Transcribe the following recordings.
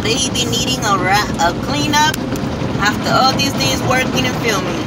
baby needing a cleanup after all these days working and filming.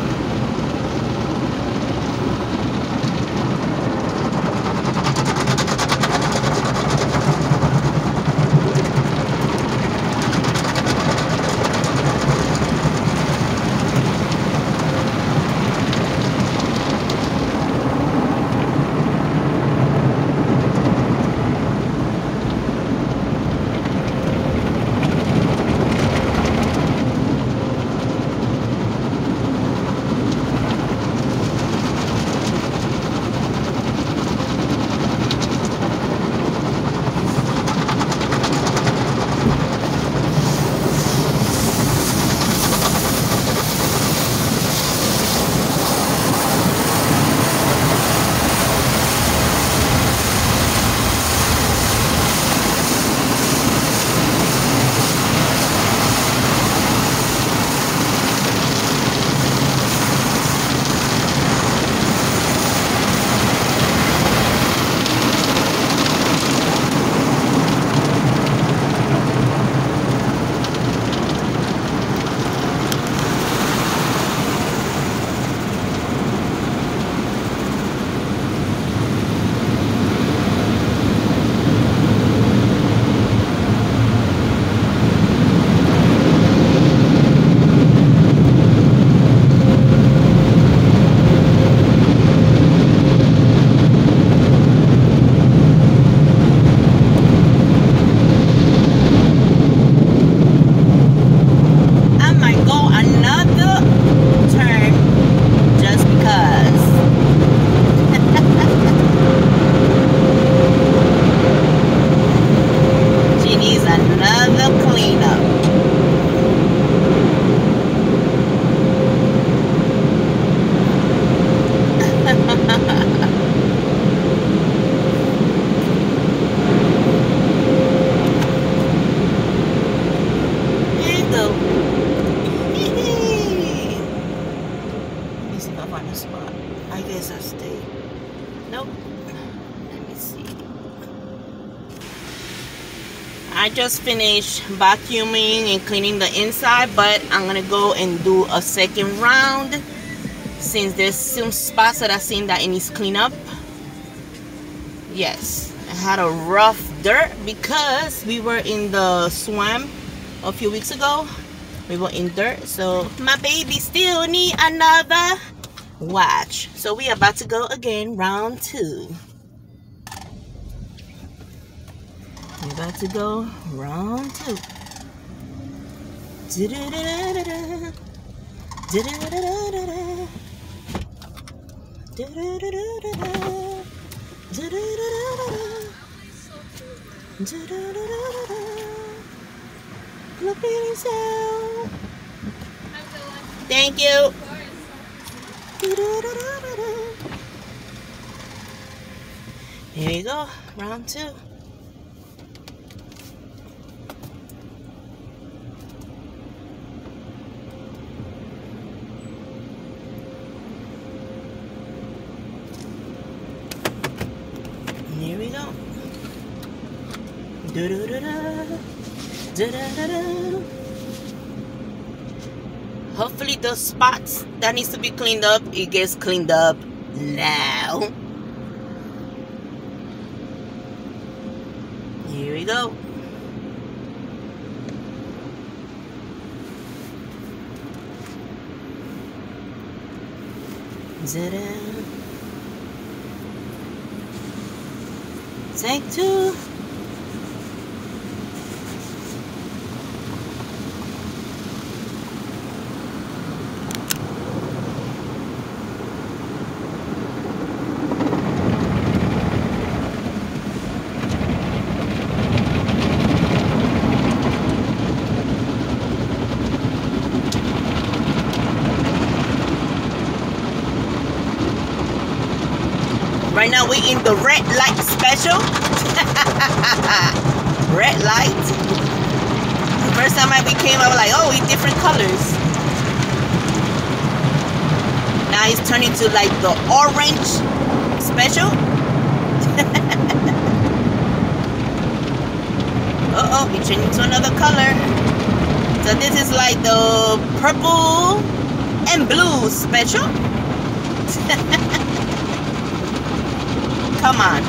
I just finished vacuuming and cleaning the inside, but I'm gonna go and do a second round since there's some spots that I've seen that it needs clean up. Yes, I had a rough dirt because we were in the swamp a few weeks ago. We were in dirt, so my baby still need another watch. So we are about to go again, round 2. We're about to go round 2. Look at yourself. Thank you. Here you go, round 2. Here we go. Hopefully the spots that needs to be cleaned up, it gets cleaned up now. Here we go. Take 2. Right now we're in the red light special. Red light. The first time we came, I was like, oh, it's different colors. Now it's turning to like the orange special. Uh-oh, we changed to another color. So this is like the purple and blue special. Come on.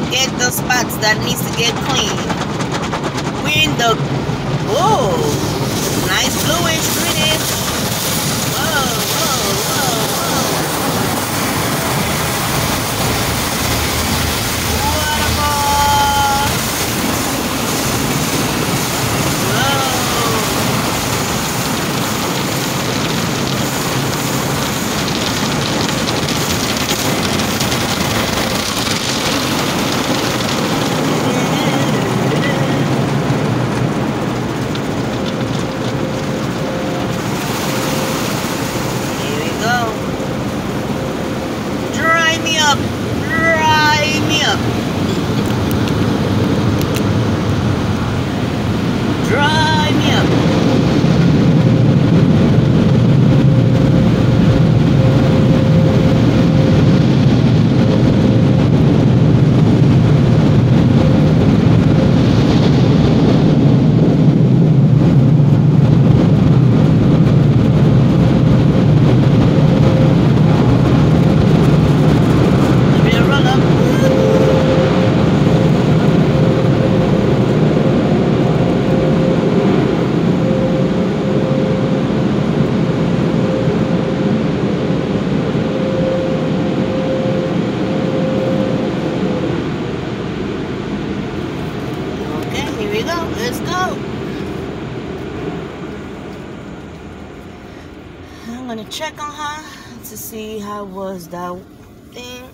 Get the spots that needs to get clean. We're in the... Whoa. Nice bluish, greenish. Whoa, whoa, whoa, whoa. What a boss. Whoa. Let's go. I'm gonna check on her to see how was that thing.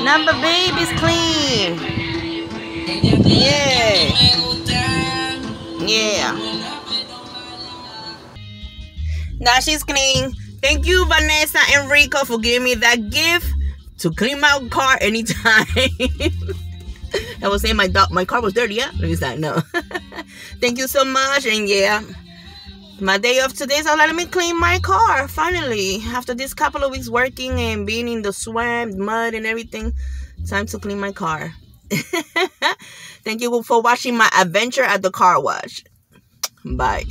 Number baby's clean. Yeah. Yeah. Now she's clean. Thank you, Vanessa and Rico, for giving me that gift to clean my car anytime. I was saying my car was dirty, yeah? Is that no? Thank you so much. And yeah, my day off today, so let me clean my car finally. After this couple of weeks working and being in the swamp, mud and everything, time to clean my car. Thank you for watching my adventure at the car wash. Bye.